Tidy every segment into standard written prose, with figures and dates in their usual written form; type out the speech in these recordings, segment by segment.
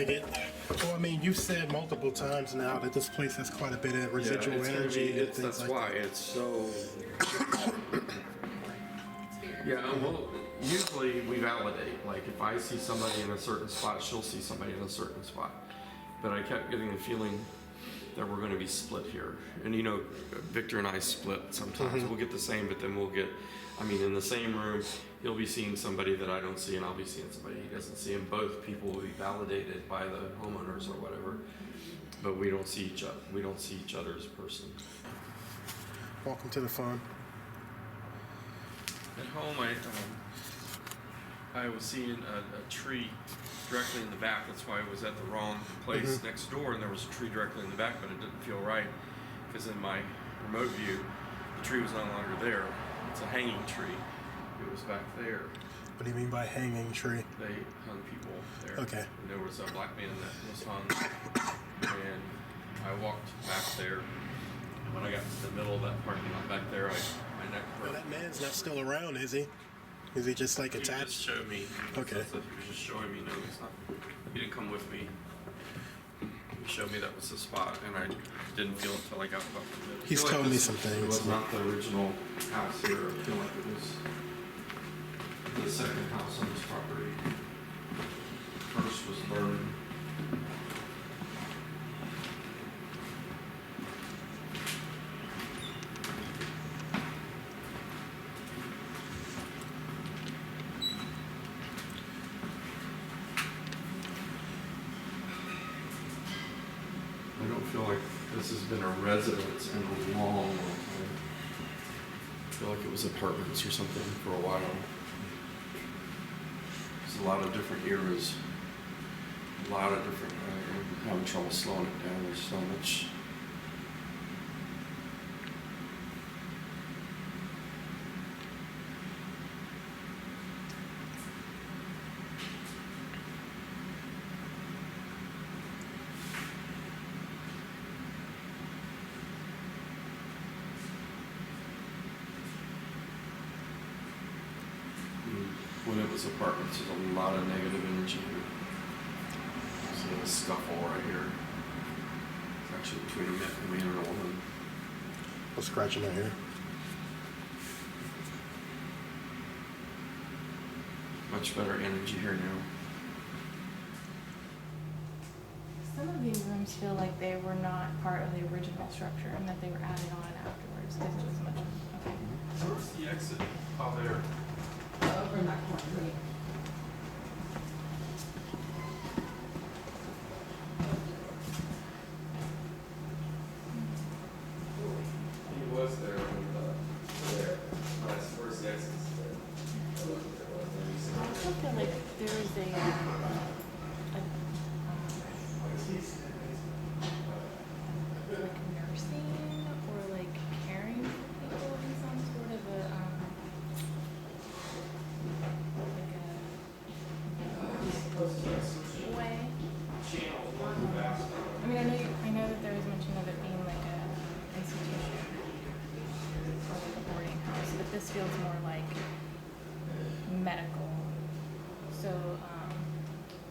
Well, I mean, you've said multiple times now that this place has quite a bit of residual energy and things that's like why that. it's so. Yeah, well, usually we validate. Like if I see somebody in a certain spot, she'll see somebody in a certain spot. But I kept getting the feeling that we're going to be split here. And you know, Victor and I split sometimes. We'll get the same, but then we'll get, I mean, in the same room, he'll be seeing somebody that I don't see, and I'll be seeing somebody he doesn't see. And both people will be validated by the homeowners or whatever. But we don't see each other. We don't see each other as a person. Welcome to the fun. At home, I was seeing a tree directly in the back. That's why I was at the wrong place next door, and there was a tree directly in the back, but it didn't feel right because in my remote view, the tree was no longer there. It's a hanging tree. It was back there. What do you mean by hanging tree? They hung people there. Okay. And there was a black man that was hung, and I walked back there. And when I got to the middle of that parking lot back there, my neck hurt. Well, that man's not still around, is he? Is he just like attached? He just showed me. Okay. He was just showing me. No, he's not. He didn't come with me. He showed me that was the spot, and I didn't feel it until I got about the middle. He's told me some things. It was not the original house here. I feel like it was the second house on this property. First was burned. I don't feel like this has been a residence in a long, long time. I feel like it was apartments or something for a while. There's a lot of different eras. A lot of different, I'm having trouble slowing it down. There's so much. When it was apartments, there's a lot of negative energy here. There's a scuffle right here. It's actually between a man and a woman. I'm scratching my hair. Much better energy here now. Some of these rooms feel like they were not part of the original structure and that they were added on afterwards because it was much. Okay. Where's the exit? Oh, there. Over in that corner. He was there there. Where's the exit? I also feel like there is a like nursing or like caring for people in some sort of a way. I mean, I know that there was mention of it being like a institution or like a boarding house, but this feels more like medical. So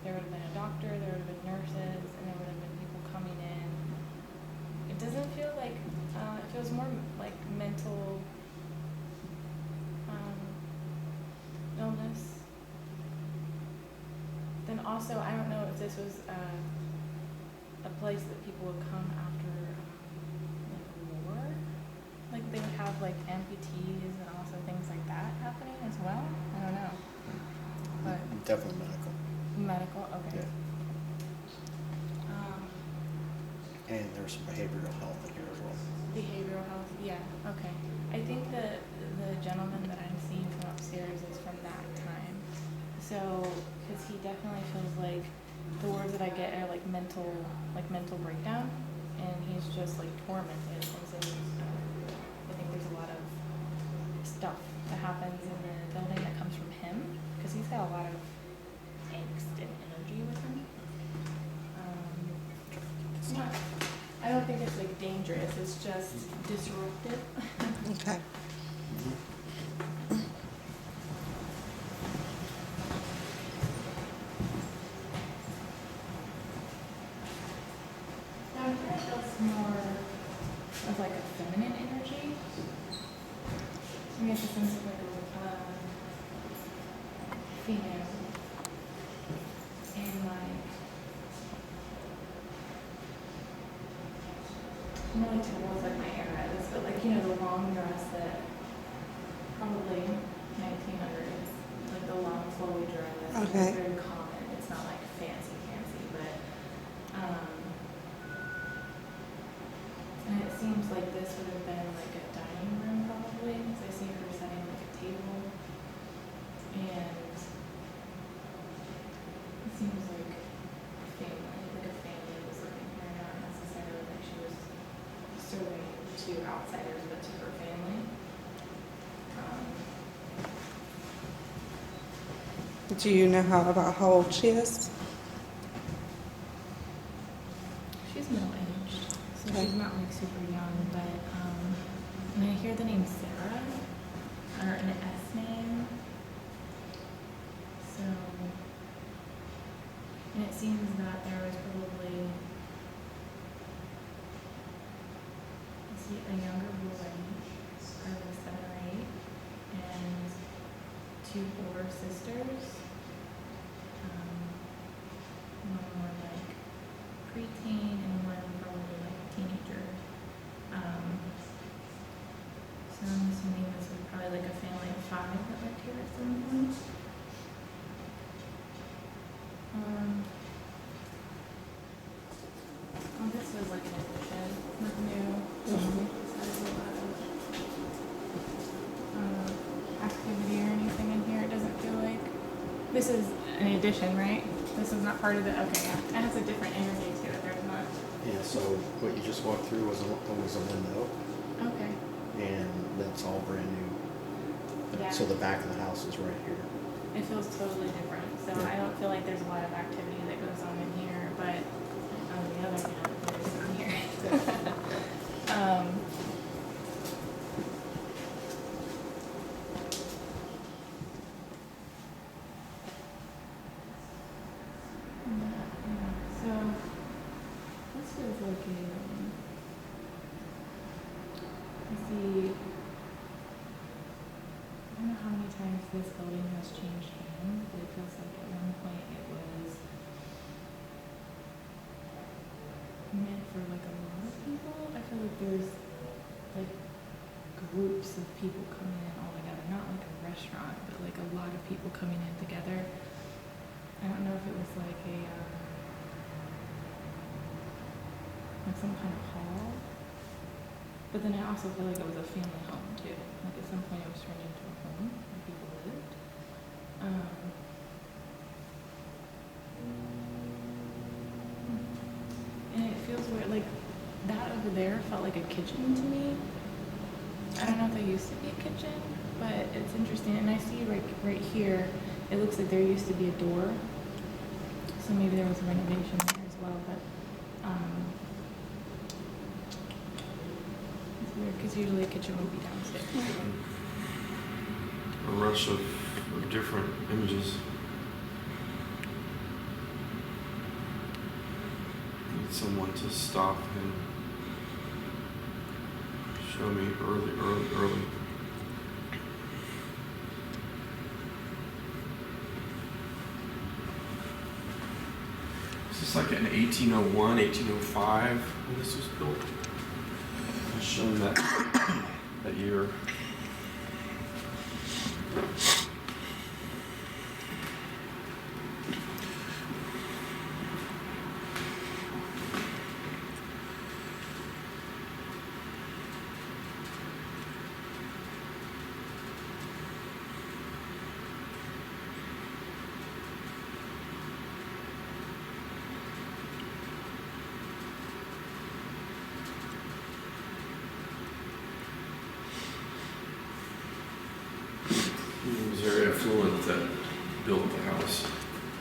there would have been a doctor, there would have been nurses, and there would have been people coming in. It doesn't feel like it feels more like mental illness. Then also, I don't know if this was a place that people would come after like war. Like they would have like amputees and also things like that happening as well. I don't know. But Definitely medical. medical, okay. Yeah. And there's some behavioral health in here as well. Behavioral health, yeah, okay. I think that the gentleman that I'm seeing from upstairs is from that time. So, because he definitely feels like the words that I get are like mental breakdown, and he's just like tormented. And so I think there's a lot of stuff that happens in the building that comes from him, because he's got a lot of angst and energy with him. It's not, I don't think it's like dangerous, it's just disruptive. Okay. more of like a feminine energy. I get the sense of like a female. And like, I'm really terrible with like my hair edits, but like, you know, the long dress that probably 1900s, like the long flowy dress. Okay. It's very common. It's not like fancy, but and it seems like this would have been like a dining room probably, because I see her setting like a table, and it seems like a family was living here, not necessarily like she was serving to outsiders, but to her family. Do you know about how old she is? She's middle-aged, so Okay. she's not like super young, but and I hear the name Sarah, or an S name. So, and it seems that there was probably, let's see, a younger boy, probably 7 or 8, and 2 older sisters. One more like preteen and one probably like teenager. So I'm assuming this was probably like a family of 5 that lived here at some point. Oh, this was like an addition, not new. So there's a lot of activity or anything in here. It doesn't feel like. This is an addition, right? This is not part of the. Okay, yeah. It has a different energy to it. There's not. Yeah, so what you just walked through was a window, Okay. and that's all brand new. Yeah. So the back of the house is right here. It feels totally different. So Yeah. I don't feel like there's a lot of activity that goes on in here, but on the other hand, there's in here. Yeah, so this was like a, I see, I don't know how many times this building has changed hands, but it feels like at one point it was meant for like a lot of people. I feel like there's like groups of people coming in all together, not like a restaurant, but like a lot of people coming in together. I don't know if it was like a like some kind of hall, but then I also feel like it was a family home too. Like at some point it was turned into a home where people lived. And it feels weird, like that over there felt like a kitchen to me. I don't know if there used to be a kitchen, but it's interesting. And I see right here, it looks like there used to be a door. So maybe there was a renovation there as well, but it's weird because usually a kitchen would be downstairs. A rush of different images. Need someone to stop and show me early. Is this like an 1801, 1805 when this was built? It's showing that year. He was very affluent that built the house.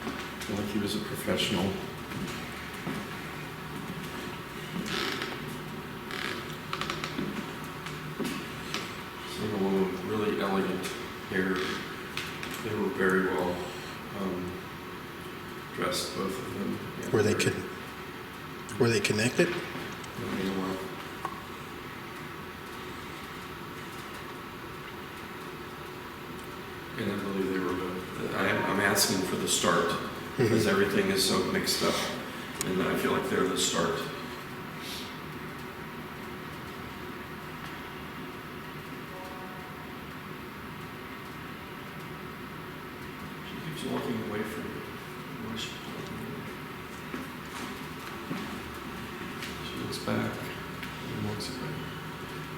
I feel like he was a professional. Seeing a woman with really elegant hair. They were very well dressed, both of them. Were they connected? They asking for the start, because everything is so mixed up, and I feel like they're the start. She keeps walking away from me. Why is she walking away? She looks back and walks away.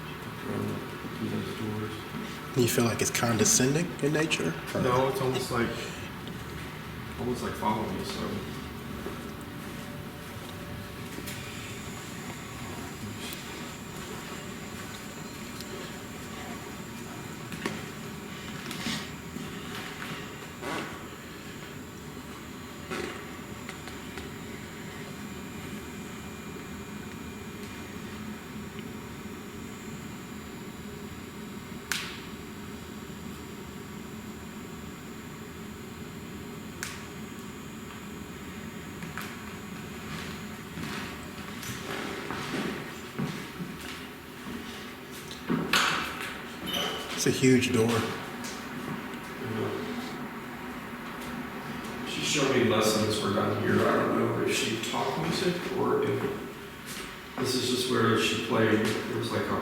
She walks around through those doors. You feel like it's condescending in nature? Or- No, it's almost like follow me. So It's a huge door. she showed me lessons for down here. I don't know if she taught music or if this is just where she played. There was like a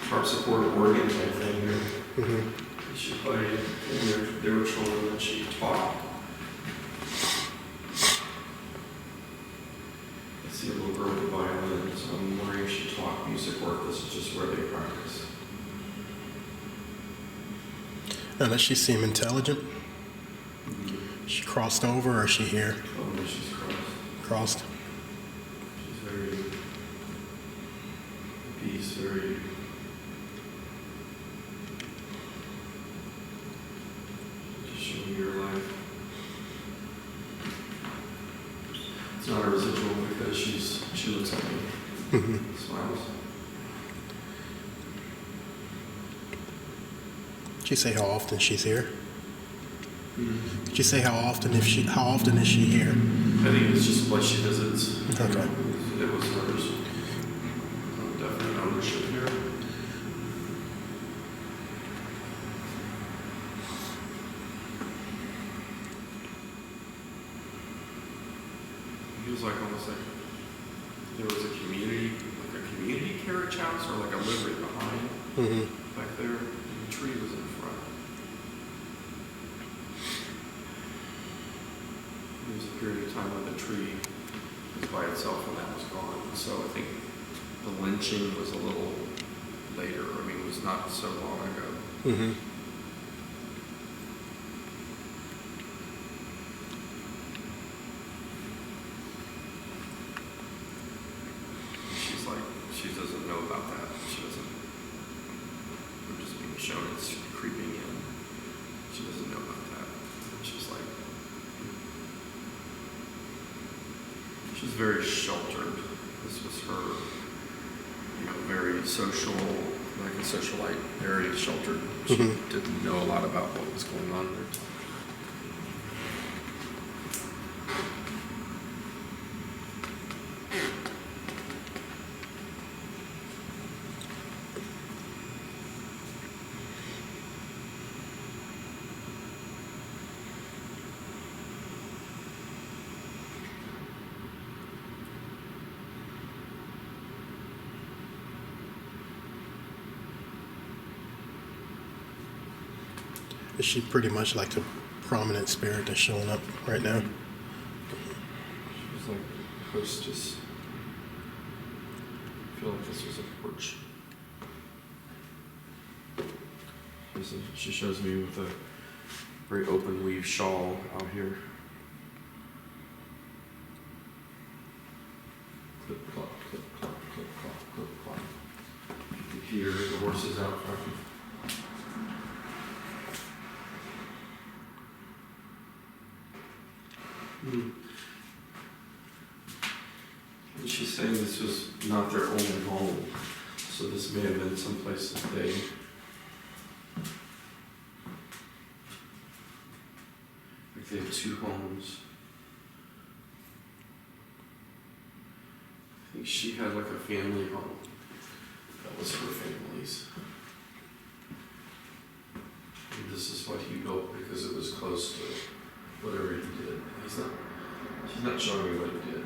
harpsichord organ type thing here. Mm-hmm. She played, and there were children that she taught. I see a little girl with a violin, so I'm wondering if she taught music or if this is just where they practice. Now, does she seem intelligent? She crossed over or is she here? Oh no, she's crossed. Crossed. She's very peace, very. Just showing your life. It's not a residual because she looks at me, Mm-hmm. smiles. Did you say how often she's here? Mm-hmm. Did you say how often is she here? I think it's just what she visits. Okay. It was hers. Definite ownership here. It was like almost like there was a community carriage house or like a livery behind Mm-hmm. back there. And the tree was in front. There was a period of time when the tree was by itself and that was gone. So I think the lynching was a little later. I mean, it was not so long ago. Mm-hmm. She's like, she doesn't know about that. She doesn't. I'm just being shown it's creeping in. She doesn't know about that. She's like, she's very sheltered. This was her, very social, like a socialite, very sheltered. She didn't know a lot about what was going on there. Is she pretty much like a prominent spirit that's showing up right now? She was like hostess. I feel like this was a porch. She shows me with a very open weave shawl out here. Clip clop, clip clop, clip clop, clip clop. You can hear the horses out front. And she's saying this was not their only home, so this may have been someplace that they. Like they had two homes. I think she had like a family home. That was her family's. And this is what he built because it was close to whatever he did. She's not showing me what he did.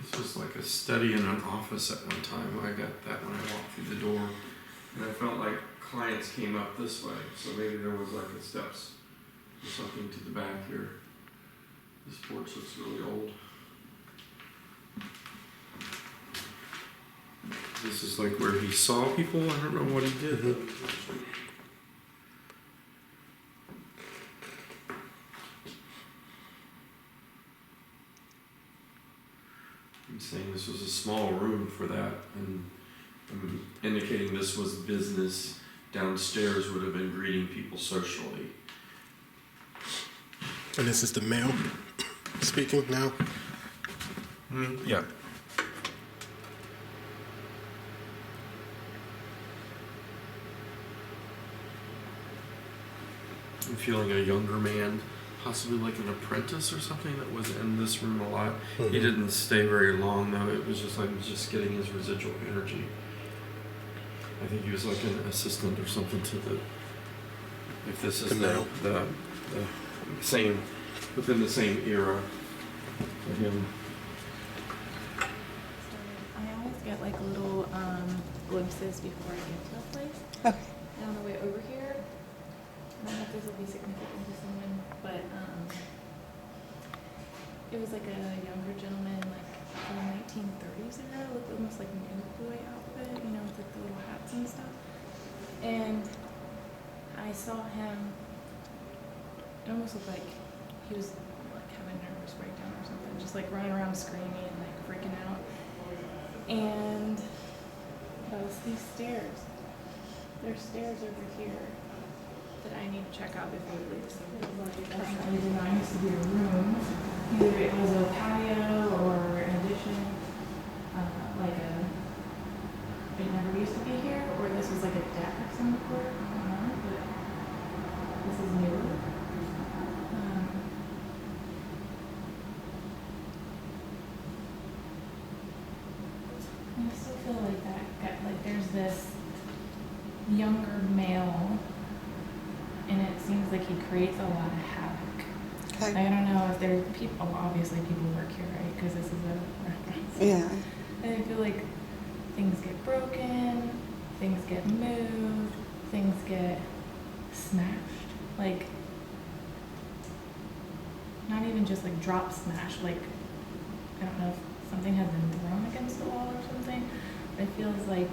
This was like a study in an office at one time. I got that when I walked through the door. And I felt like clients came up this way. So maybe there was like a steps or something to the back here. This porch looks really old. This is like where he saw people. I don't know what he did. I'm saying this was a small room for that, and I'm indicating this was business. Downstairs would have been greeting people socially. And this is the male speaking now. Yeah. I'm feeling a younger man, possibly like an apprentice or something that was in this room a lot. He didn't stay very long though. It was just like just getting his residual energy. I think he was like an assistant or something to the. If this is the same, within the same era for him. I always get like little glimpses before I get to a place. Okay. And on the way over here, I don't know if this will be significant to someone, but it was like a younger gentleman, like from the 1930s era, looked almost like an newsboy outfit, you know, with like the little hats and stuff. And I saw him, it almost looked like he was like having a nervous breakdown or something, just like running around screaming and like freaking out. And that was these stairs. There's stairs over here that I need to check out before we leave. So it was like, definitely did not used to be a room. Either it was a patio or an addition, it never used to be here, or this was like a deck of some sort. I don't know, but this is new. I still feel like like there's this younger male, and it seems like he creates a lot of havoc. Okay. I don't know if there's people, obviously people work here, right? Because this is a reference. Yeah. And I feel like things get broken, things get moved, things get smashed. Like, not even just like drop smash, like, I don't know if something has been thrown against the wall or something. But it feels like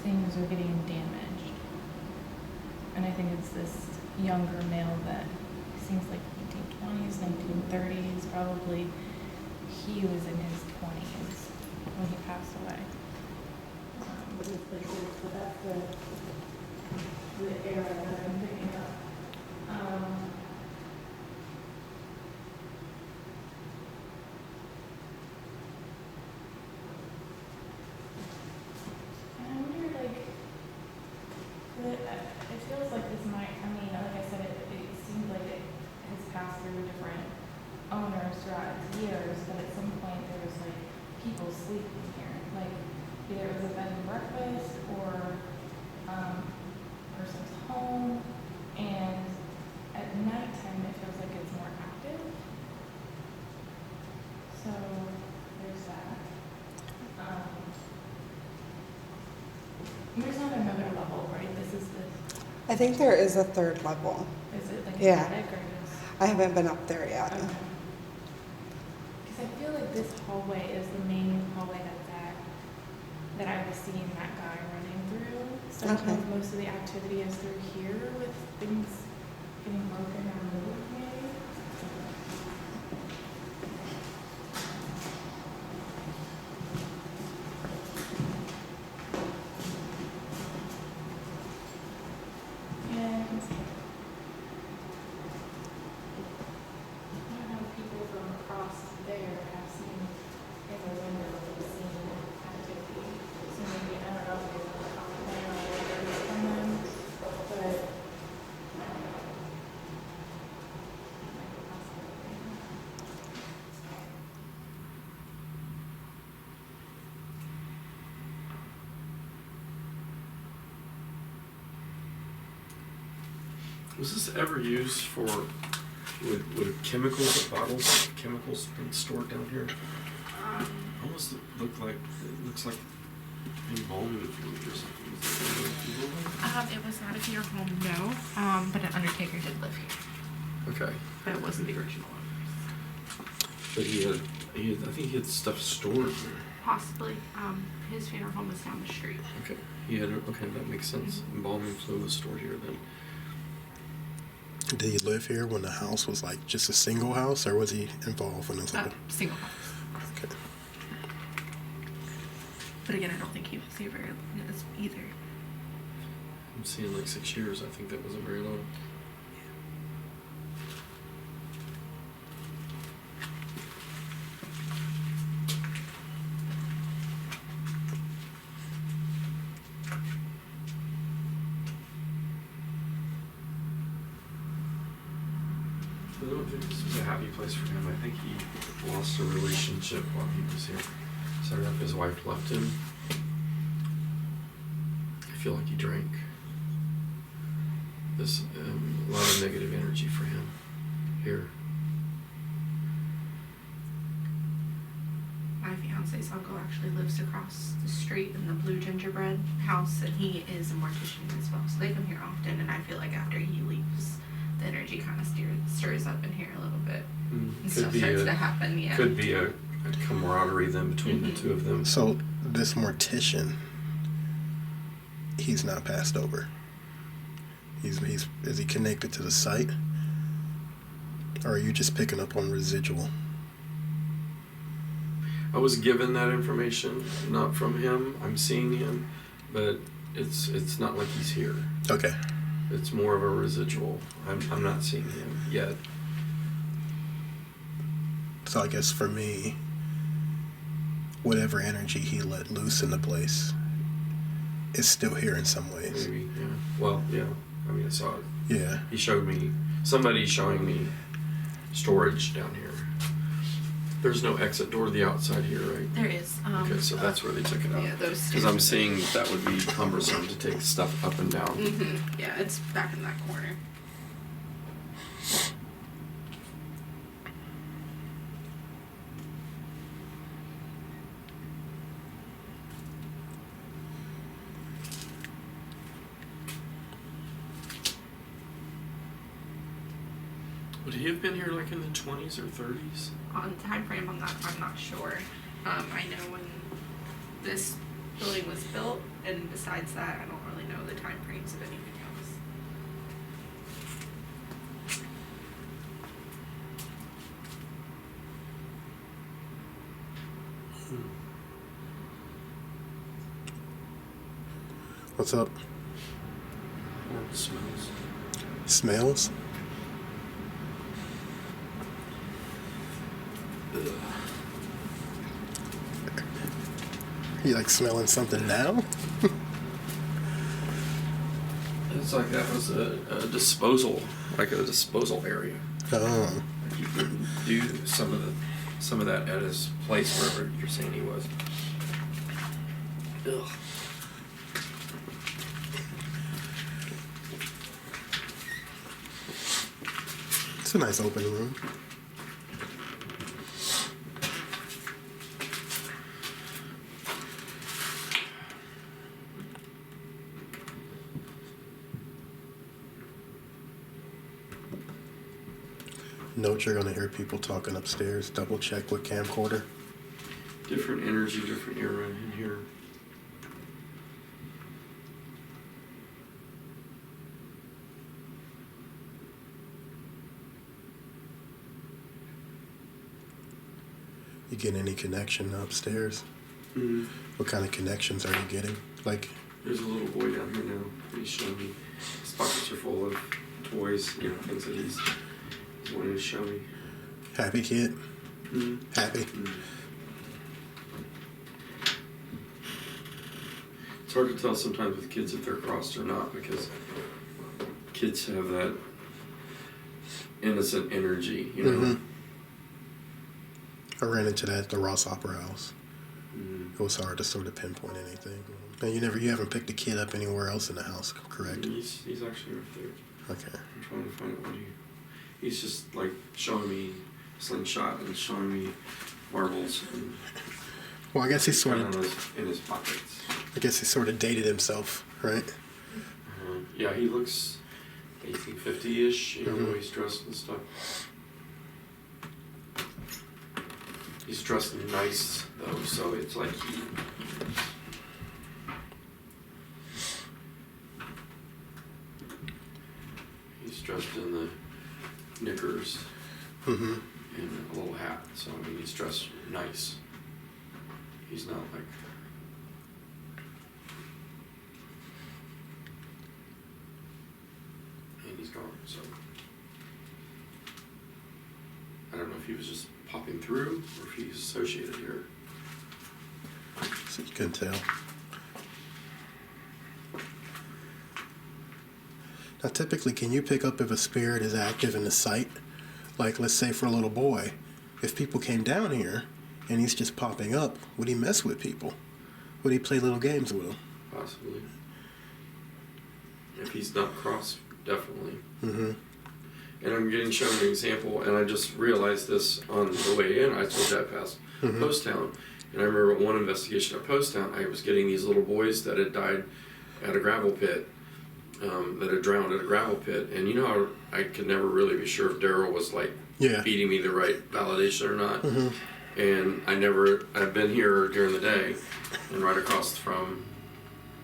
things are getting damaged. And I think it's this younger male that seems like 1920s, 1930s, probably. He was in his 20s when he passed away. But that's the era that I'm picking up. And I wonder, like, it feels like this might, I mean, like I said, it seems like it has passed through different owners throughout its years, but at some point there was like people sleeping here. Like either it was a bed and breakfast or person's home, and at nighttime it feels like it's more active. So there's that. There's not another level, right? This is the, I think there is a third level. is it like Yeah. attic or just? I haven't been up there yet. Okay. Because I feel like this hallway is the main hallway that I was seeing that guy running through. So I don't know Okay. if most of the activity is through here with things getting broken or moved maybe. Was this ever used for, would chemicals, bottles, chemicals been stored down here? Almost looks like embalming fluid or something. It was not a funeral home, no. But an undertaker did live here. Okay. But it wasn't the original owners. But he had, I think he had stuff stored there. Possibly. His funeral home was down the street. Okay. Okay, that makes sense. Embalming fluid was stored here then. Did he live here when the house was like just a single house, or was he involved when it was like Single house. okay. But again, I don't think he was here very long either. I'm seeing like 6 years. I think that wasn't very long. I don't think this was a happy place for him. I think he lost a relationship while he was here. So I don't know if his wife left him. I feel like he drank. There's a lot of negative energy for him here. My fiance's uncle actually lives across the street in the blue gingerbread house, and he is a mortician as well. So they come here often, and I feel like after he leaves, the energy kind of stirs up in here a little bit. And stuff starts to happen, yeah. Could be a camaraderie then between the two of them. So this mortician, he's not passed over. Is he connected to the site, or are you just picking up on residual? I was given that information, not from him. I'm seeing him, but it's not like he's here. Okay. It's more of a residual. I'm not seeing him yet. So I guess for me, whatever energy he let loose in the place is still here in some ways. Maybe, yeah. Well, yeah. I mean, I saw it. Yeah. He showed me, somebody's showing me storage down here. There's no exit door to the outside here, right? There is. Okay, so that's where they took it out. Yeah, those Because I'm seeing that would be cumbersome to take stuff up and down. Yeah, it's back in that corner. Would he have been here like in the 20s or 30s? On time frame on that, I'm not sure. I know when this building was built, and besides that, I don't really know the time frames of anything else. What's up? Or it smells. Smells? You like smelling something now? It's like that was a disposal, like a disposal area. Oh. Like you could do some of that at his place wherever you're saying he was. Ugh. It's a nice open room. Note you're gonna hear people talking upstairs. Double check with camcorder. Different energy, different era in here. You getting any connection upstairs? Mm-hmm. What kind of connections are you getting? Like, There's a little boy down here now. He's showing me. His pockets are full of toys, things that he's wanting to show me. happy kid? Mm-hmm. Happy? Mm-hmm. It's hard to tell sometimes with kids if they're crossed or not, because kids have that innocent energy, you know. Mm-hmm. I ran into that at the Ross Opera House. Mm-hmm. It was hard to sort of pinpoint anything. And you haven't picked a kid up anywhere else in the house, correct? He's actually right there. Okay. I'm trying to find out what he's just like showing me slingshot and showing me marbles and Well, I guess he sort gun of. in his pockets. I guess he sort of dated himself, right? Yeah, he looks 1850-ish, you know, the way he's dressed and stuff. He's dressed nice though, so it's like he's dressed in the knickers and a little hat, so I mean he's dressed nice. He's not like and he's gone, so I don't know if he was just popping through or if he's associated here. So you can tell. Now, typically, can you pick up if a spirit is active in the site? Like, let's say for a little boy, if people came down here and he's just popping up, would he mess with people? Would he play little games with them? Possibly. If he's not cross, definitely. Mm-hmm. And I'm getting shown an example, and I just realized this on the way in. I told that past Post Town. And I remember one investigation at Post Town, I was getting these little boys that had died at a gravel pit, that had drowned at a gravel pit. And you know how I could never really be sure if Daryl was like feeding me the right validation or not. And I've been here during the day, and right across from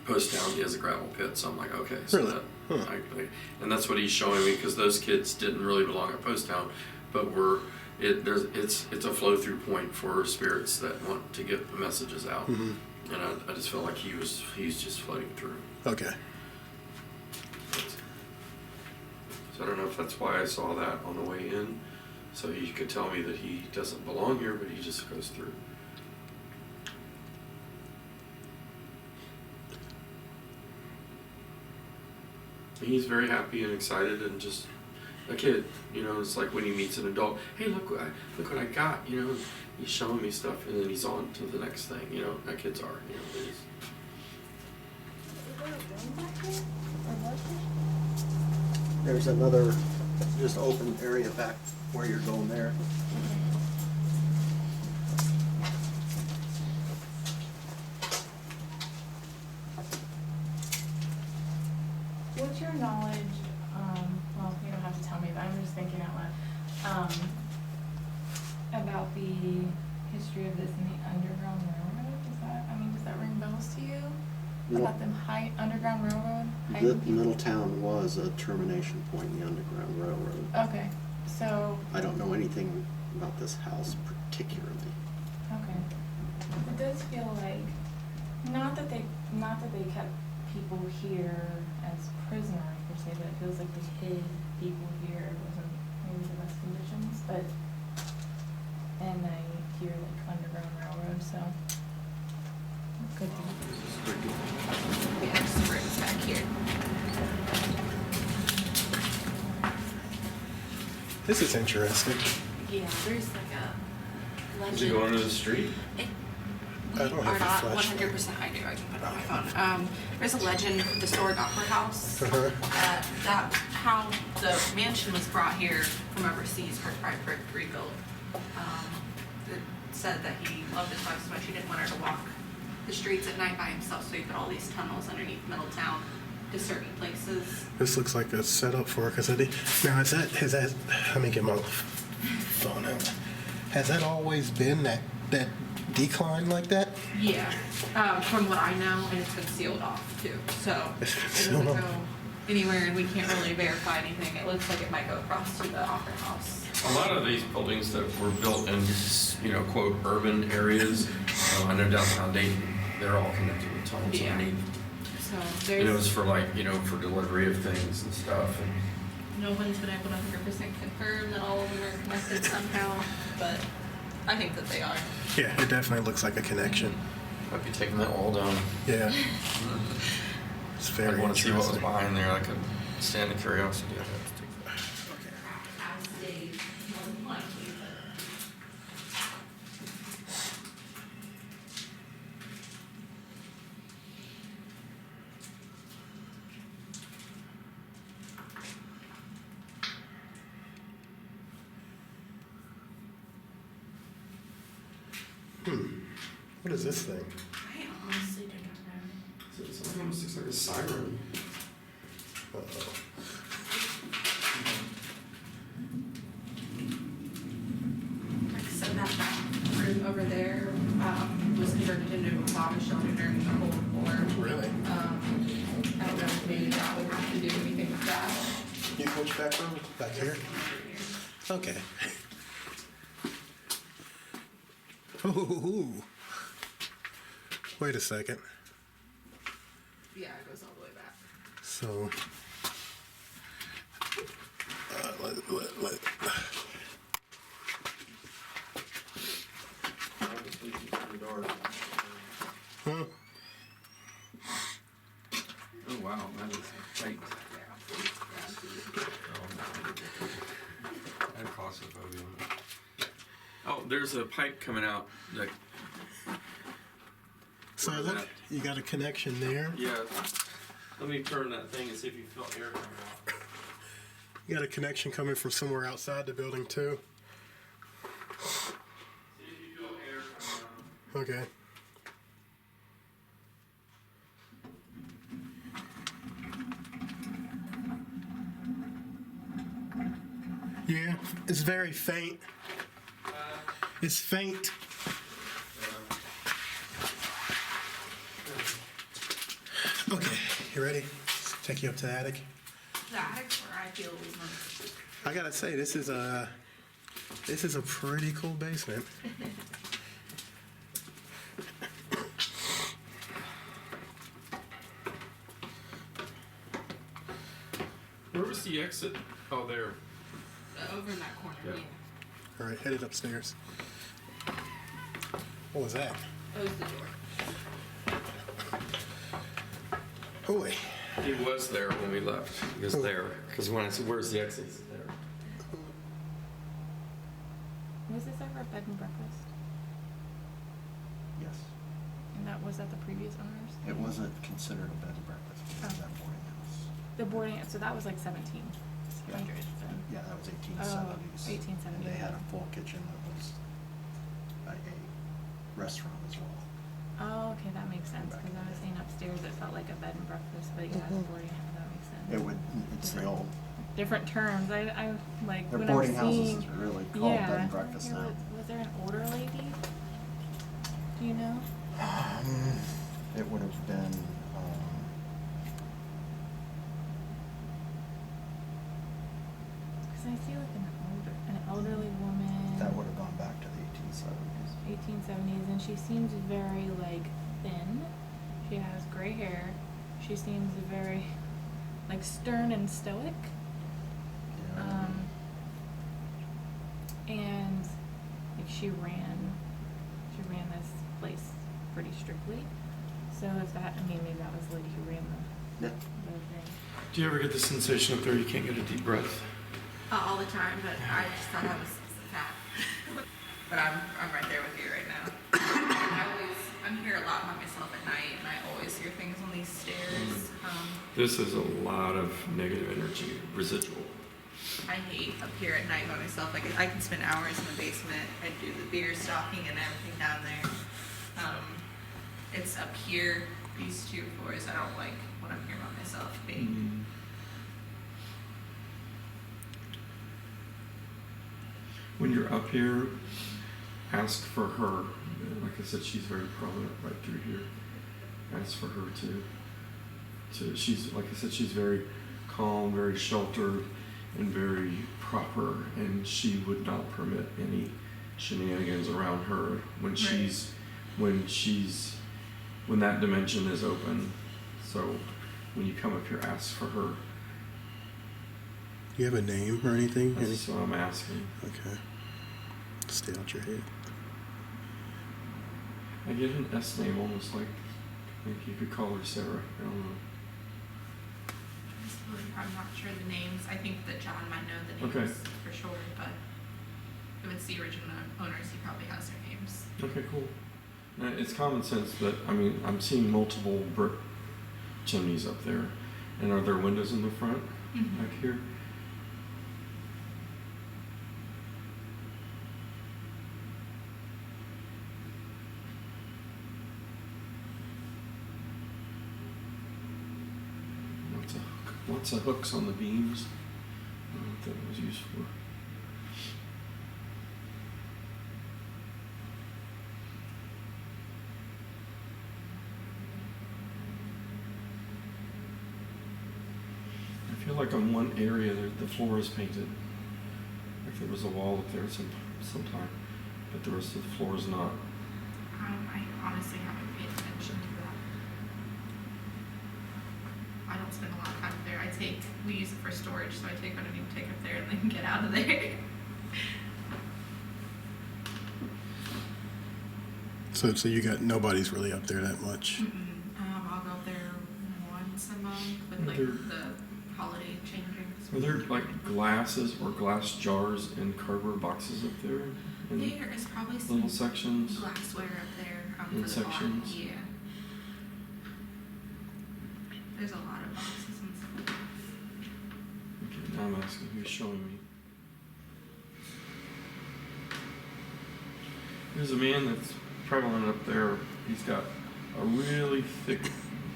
Post Town, he has a gravel pit. So I'm like, okay. So Really? and that's what he's showing me, because those kids didn't really belong at Post Town, but it's a flow through point for spirits that want to get the messages out. And I just felt like he's just floating through. Okay. So I don't know if that's why I saw that on the way in. So he could tell me that he doesn't belong here, but he just goes through. And he's very happy and excited and just a kid, you know. It's like when he meets an adult. Hey, look what I got, you know. He's showing me stuff, and then he's on to the next thing, you know. That kids are, you know. There's another just open area back where you're going there. What's your knowledge, well, you don't have to tell me, but I'm just thinking out loud, about the history of this in the Underground Railroad? Does that ring bells to you? No. About the Underground Railroad? Middletown was a termination point in the Underground Railroad. Okay, so, I don't know anything about this house particularly. okay. It does feel like, not that they kept people here as prisoners per se, but it feels like they hid people here. It wasn't maybe the best conditions, but, and I hear like Underground Railroad, so could be. We have springs back here. This is interesting. Yeah, there's like a legend. Is he going to the street? I don't have Are a not flashlight. 100%. I do. I can put it on my phone. There's a legend of the Historic Opera House. That how the mansion was brought here from overseas for private rebuild. It said that he loved his wife so much he didn't want her to walk the streets at night by himself, so he put all these tunnels underneath Middletown to certain places. This looks like a setup for it, now has that, let me get my phone out. Has that always been that decline like that? Yeah, from what I know, and it's been sealed off too, so it doesn't go anywhere, and we can't really verify anything. It looks like it might go across to the Opera House. A lot of these buildings that were built in, you know, quote, urban areas, I know downtown Dayton, they're all connected with tunnels underneath. So And it was there's, for like, you know, for delivery of things and stuff. And no one's been able to 100% confirm that all of them are connected somehow, but I think that they are. Yeah, it definitely looks like a connection. I'd be taking that wall down. Yeah. It's very I'd want to see what was interesting. behind there. I could stand the curiosity. I'd have to take that. What is this thing? I honestly do not know. Something almost looks like a siren. Uh-oh. Like I said, that room over there was converted into a bomb shelter during the Cold War. Really? I don't know if maybe that would have to do anything with that. Which back room? Back here? Okay. Ooh. Wait a second. Yeah, it goes all the way back. So, huh? Oh wow, that is tight. I have claustrophobia. Oh, there's a pipe coming out. That, So look, you got a connection there. yeah. Let me turn that thing and see if you feel air coming out. You got a connection coming from somewhere outside the building too. See if you feel air coming out. Okay. Yeah, it's very faint. It's faint. Okay, you ready? Take you up to the attic. The attic's where I feel most. I gotta say, this is a pretty cool basement. Where was the exit? Oh, there. Over in that corner, Yeah. yeah. All right, headed upstairs. What was that? Close the door. Holy. He was there when we left. He was there. Because when I said, where's the exit? He's there. Was this ever a bed and breakfast? Yes. And that was at the previous owners? It wasn't considered a bed and breakfast. It was that boarding house. The boarding, so that was like 1700s then? Yeah, that was 1870s. Oh, 1870s. And they had a full kitchen that was a restaurant as well. Oh, okay, that makes sense, Back because in I the was day. saying upstairs it felt like a bed and breakfast, but yeah, the boarding house, that makes sense. It's the old, Different terms, I like, their when I'm boarding houses seeing. is really called Yeah. bed and breakfast Here, now. was there an order lady? Do you know? It would have been, Because I see like an elderly woman. that would have gone back to the 1870s. 1870s, and she seems very like thin. She has gray hair. She seems very like stern and stoic. Yeah. And like she ran this place pretty strictly. So if that, I mean, maybe that was the lady who ran Yeah. the thing. Do you ever get the sensation up there you can't get a deep breath? All the time, but I just thought I was fat. But I'm right there with you right now. I'm here a lot by myself at night, and I always hear things on these stairs. This is a lot of negative energy, residual. I hate up here at night by myself. Like I can spend hours in the basement. I do the beer stocking and everything down there. It's up here, these two floors. I don't like when I'm here by myself. Being When you're up here, ask for her. Like I said, she's very prominent right through here. Ask for her she's, like I said, she's very calm, very sheltered, and very proper, and she would not permit any shenanigans around her when when that dimension is open. So when you come up here, ask for her. Do you have a name or anything? That's what I'm asking. Okay. Stay out your head. I get an S name almost like, I think you could call her Sarah. I don't know. I'm not sure the names. I think that John might know the names Okay. for sure, but if it's the original owners, he probably has their names. Okay, cool. It's common sense, but I mean, I'm seeing multiple brick chimneys up there. And are there windows in the front back here? lots of hooks on the beams. I don't know what that was used for. I feel like on one area the floor is painted. Like there was a wall up there sometime, but the rest of the floor is not. I honestly haven't paid attention to that. I don't spend a lot of time there. We use it for storage, so I take what I need to take up there and then get out of there. So you got nobody's really up there that much. I'll go up there once a month with like the holiday changings. Are there like glasses or glass jars and cardboard boxes up there? And There is probably some little sections? glassware up there In for the bar. sections? Yeah. There's a lot of boxes and stuff. Okay, now I'm asking who's showing me. There's a man that's prevalent up there. He's got a really thick,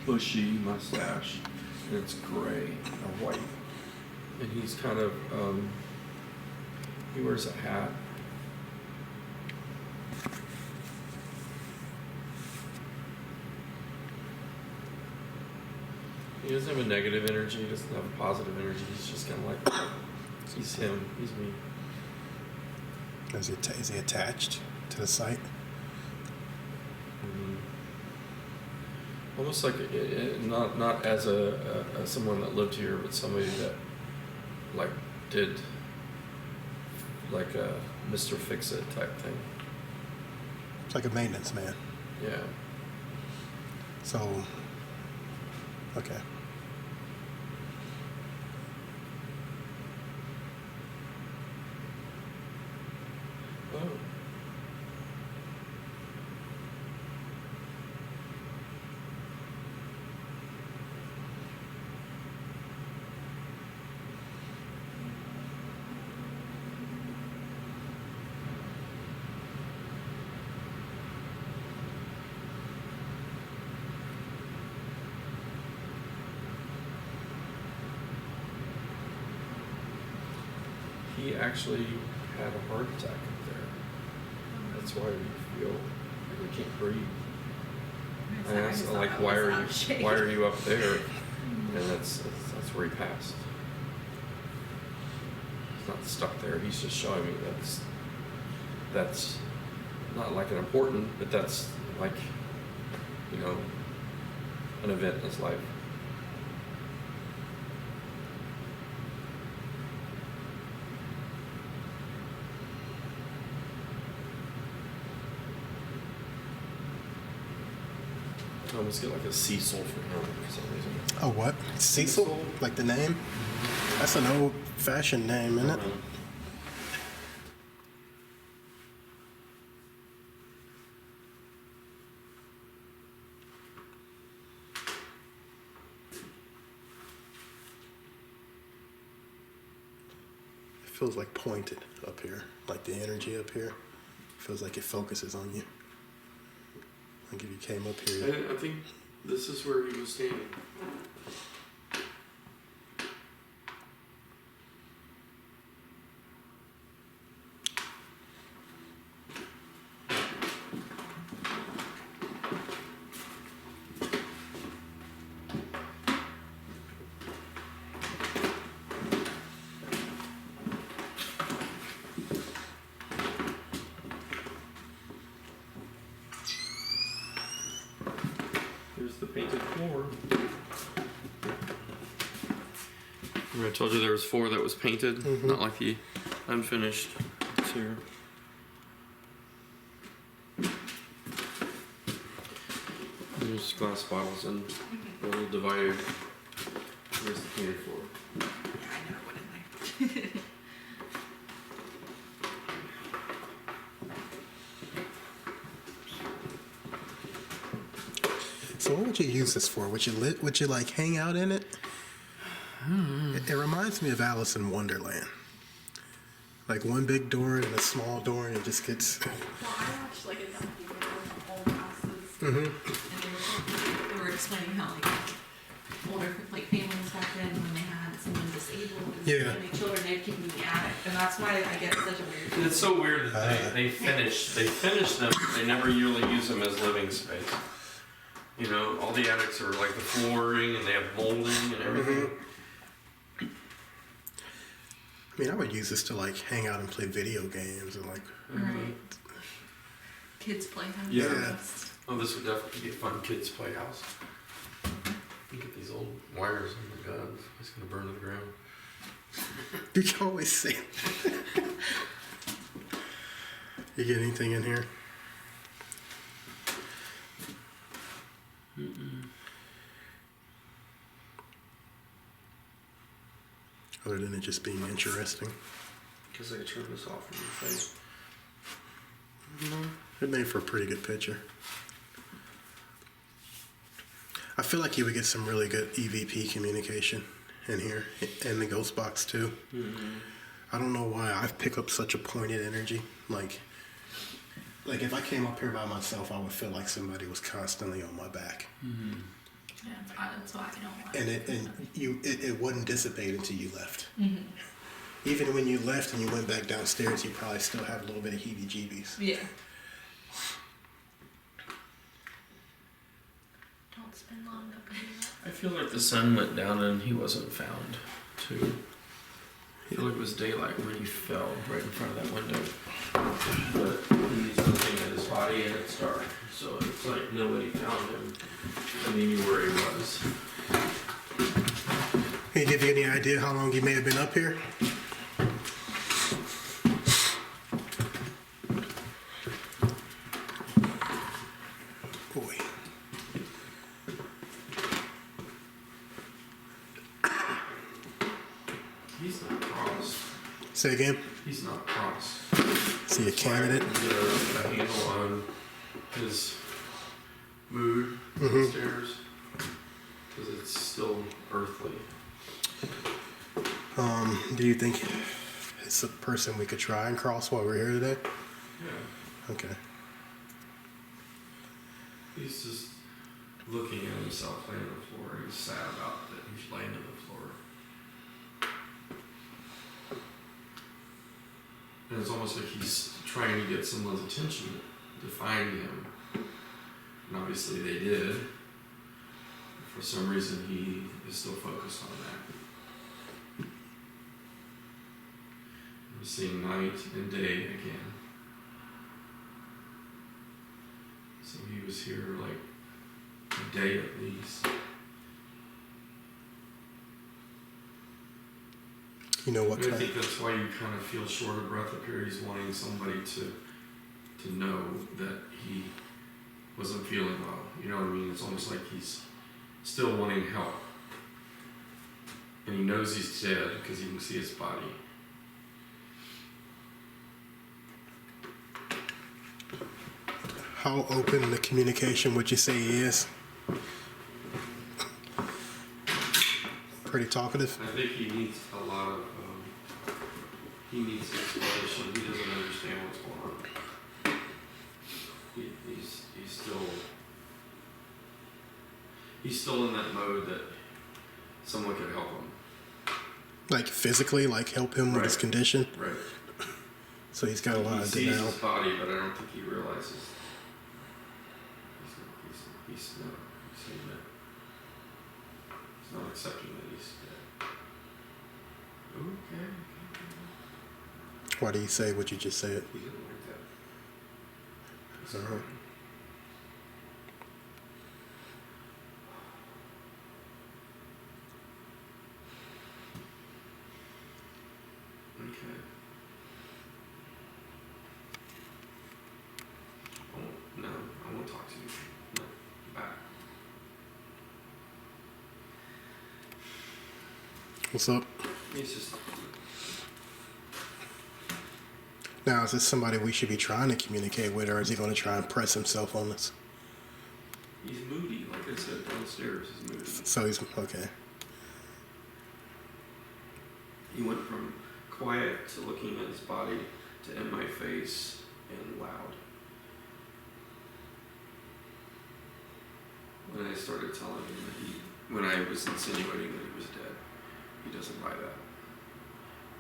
bushy mustache, and it's gray or white. And he's kind of, he wears a hat. He doesn't have a negative energy, he doesn't have a positive energy. He's just kind of like, he's him, he's me. Is he attached to the site? Almost like not as a someone that lived here, but somebody that like did like a Mr. Fix-It type thing. It's like a maintenance man. Yeah. So, okay. Oh. He actually had a heart attack up there. That's why we feel like we can't breathe. I asked, like, why are you up there? And that's where he passed. He's not stuck there. He's just showing me that's not like an important, but that's like, you know, an event in his life. I almost get like a Cecil for him for some reason. Oh, what? Cecil? Cecil? Like the name? That's an old-fashioned name, isn't it? It feels like pointed up here, like the energy up here. Feels like it focuses on you. Like if you came up here. I think this is where he was standing. Here's the painted floor. Remember I told you there was 4 that was painted, not like the unfinished. It's here. There's glass bottles and a little divider. There's the painted floor. Yeah, I never went in there. So what would you use this for? Would you like hang out in it? It reminds me of Alice in Wonderland. Like one big door and a small door, and it just gets. Well, I watched like a documentary of old houses, and they were explaining how like older, like families back then when they had someone disabled and Yeah. and the children, they'd keep them in the attic, and that's why I get such a weird feeling. It's so weird that they finish them, they never really use them as living space. You know, all the attics are like the flooring and they have molding and everything. I mean, I would use this to like hang out and play video games and like. Right. Kids playhouse. Yeah. Oh, this would definitely be a fun kids' playhouse. Look at these old wires. Oh my god, it's gonna burn to the ground. You can always see. You get anything in here? Other than it just being interesting. Guess I could turn this off from your face. It made for a pretty good picture. I feel like you would get some really good EVP communication in here, and the ghost box too. I don't know why I pick up such a pointed energy. Like if I came up here by myself, I would feel like somebody was constantly on my back. Yeah, that's why I don't like And it wouldn't dissipate until you left. Even when you left and you went back downstairs, you probably still have a little bit of heebie-jeebies. Yeah. Don't spend long up in I feel like the sun went down and he wasn't found, too. I feel like it was daylight when he fell right in front of that window. But he's looking at his body and it's dark, so it's like nobody found him. And he knew where he was. Can you give you any idea how long you may have been up here? Boy. He's not cross. Say again? He's not cross. Is he a candidate? Get a handle on his mood upstairs. Because it's still earthly. Do you think it's a person we could try and cross while we're here today? Yeah. Okay. He's just looking at himself laying on the floor. He's sad about that he's laying on the floor. And it's almost like he's trying to get someone's attention to find him. And obviously they did. For some reason he is still focused on that. I'm seeing night and day again. So he was here like a day at least. You know what And I kind? think that's why you kind of feel short of breath up here. He's wanting somebody to know that he wasn't feeling well. You know what I mean? It's almost like he's still wanting help. And he knows he's dead because he can see his body. How open the communication would you say he is? Pretty talkative? I think he needs a lot of, he needs explanation. He doesn't understand what's going on. He's still in that mode that someone could help him. Like physically, like help him with his Right. condition? Right. So he's got a lot He of sees denial. his body, but I don't think he realizes. He's not seeing that. He's not accepting that he's dead. Okay. Why do you say what you just said? He didn't like that. He's Uh-huh. sorry. Okay. No, I won't talk to you. No, back. What's up? He's just. Now, is this somebody we should be trying to communicate with, or is he going to try and press himself on us? He's moody, like I said, downstairs. He's moody. So he's okay. He went from quiet to looking at his body to in my face and loud. When I started telling him that when I was insinuating that he was dead. He doesn't buy that.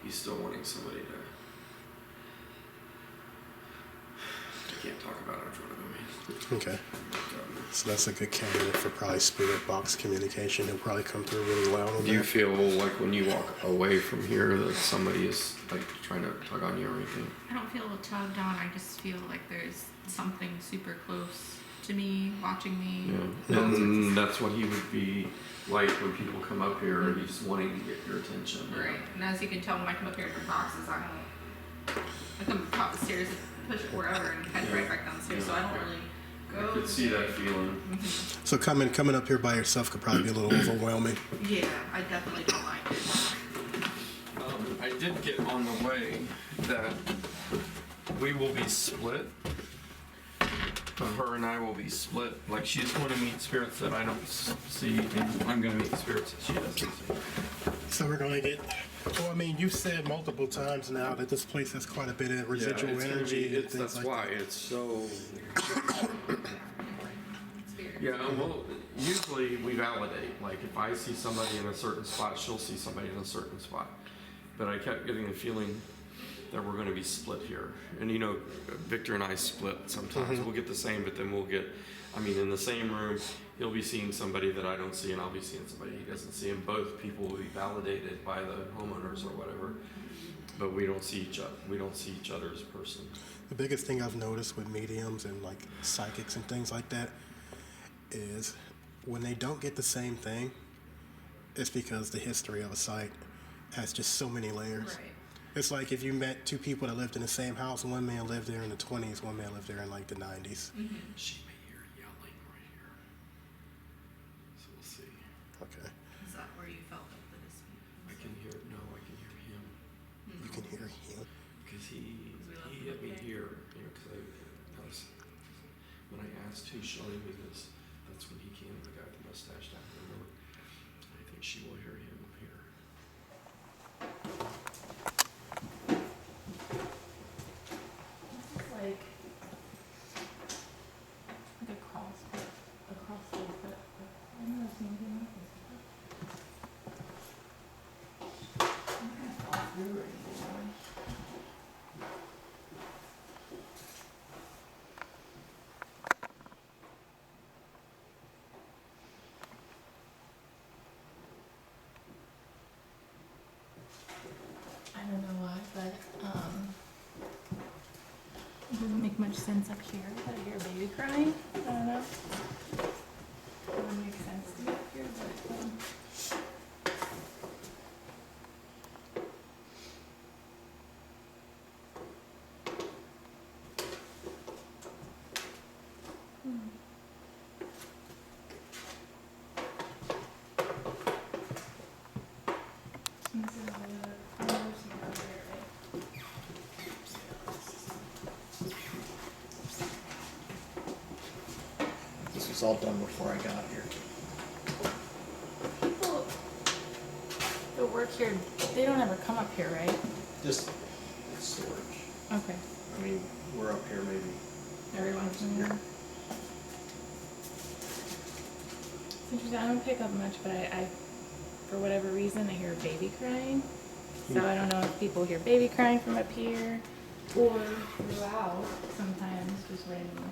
He's still wanting somebody to. I can't talk about it in front of him. Okay. So that's a good candidate for probably spirit box communication. He'll probably come through really loud on Do you that. feel like when you walk away from here that somebody is like trying to tug on you or anything? I don't feel tugged on. I just feel like there's something super close to me, watching me. Yeah. And that's what he would be like when people come up here. He's wanting to get your attention. Right. And as you can tell, when I come up here for boxes, I come up the stairs and push it wherever and head right back downstairs. So I don't really go. I could see that feeling. So coming up here by yourself could probably be a little overwhelming. Yeah, I definitely don't like it. I did get on the way that we will be split. Her and I will be split. Like, she's going to meet spirits that I don't see, and I'm going to meet spirits that she doesn't see. So we're going to get. Well, I mean, you've said multiple times now that this place has quite a bit of residual it's gonna energy be- and things that's like why that. it's so. Spirit. Yeah, well, usually we validate. Like, if I see somebody in a certain spot, she'll see somebody in a certain spot. But I kept getting the feeling that we're going to be split here. And you know, Victor and I split sometimes. We'll get the same, but then we'll get, I mean, in the same room, he'll be seeing somebody that I don't see, and I'll be seeing somebody he doesn't see. And both people will be validated by the homeowners or whatever. But we don't see each other. We don't see each other as a person. The biggest thing I've noticed with mediums and like psychics and things like that is when they don't get the same thing, it's because the history of a site has just so many layers. Right. It's like if you met two people that lived in the same house, one man lived there in the 20s, one man lived there in like the 90s. She may hear yelling right here. So we'll see. Okay. Is that where you felt like the dispute? I can hear, no, I can hear him. You can hear him. Because he hit me here, you know, because when I asked who's showing me this, that's when he came, the guy with the mustache down in the road. I think she will hear him here. This is like a crawl space, but I don't know if maybe not this. I'm gonna fall through it anymore. I don't know why, but it doesn't make much sense up here. But I hear a baby crying. I don't know. It wouldn't make sense to be up here, but this is the nursing home here, right? This was all done before I got here. People that work here, they don't ever come up here, right? Just storage. Okay. I mean, we're up here maybe. Everyone's in here. It's interesting. I don't pick up much, but I for whatever reason, I hear a baby crying. So I don't know if people hear baby crying from up here or throughout sometimes, just randomly.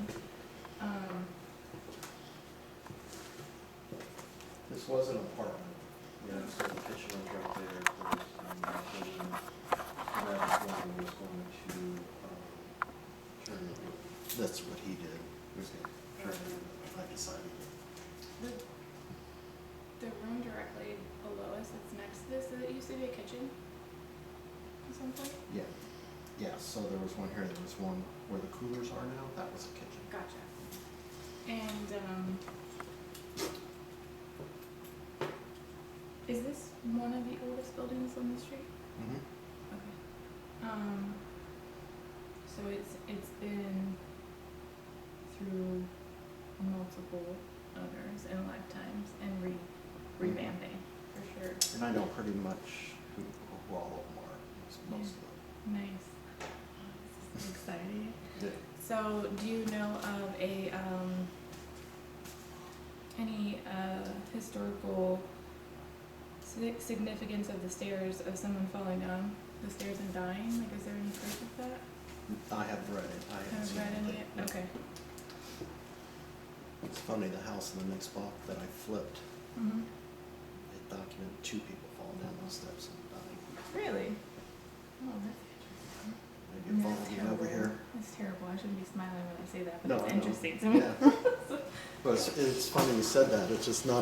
This was an apartment. Yeah, so the kitchen was right there. That was going to turn it. That's what he did. He was going to turn it. I decided. The room directly below us that's next to this, it used to be a kitchen at some point? Yeah. Yeah, so there was one here, there was one where the coolers are now, that was a kitchen. Gotcha. And, is this one of the oldest buildings on the street? Mm-hmm. Okay. So it's been through multiple owners and lifetimes and revamping, for sure. And I know pretty much who all of them are, most of them. Nice. This is exciting. Yeah. So, do you know of a any historical significance of the stairs of someone falling down the stairs and dying? Like, is there any proof of that? I have read it. I haven't Haven't seen read any anything. yet? Okay. It's funny, the house in the next block that I flipped, Mm-hmm. it documented 2 people falling down those steps and dying. Really? Oh, Maybe it followed me over here. That's terrible. I shouldn't be smiling when I say that, but No, it's I know. interesting to me. Yeah. But it's funny you said that. It's just not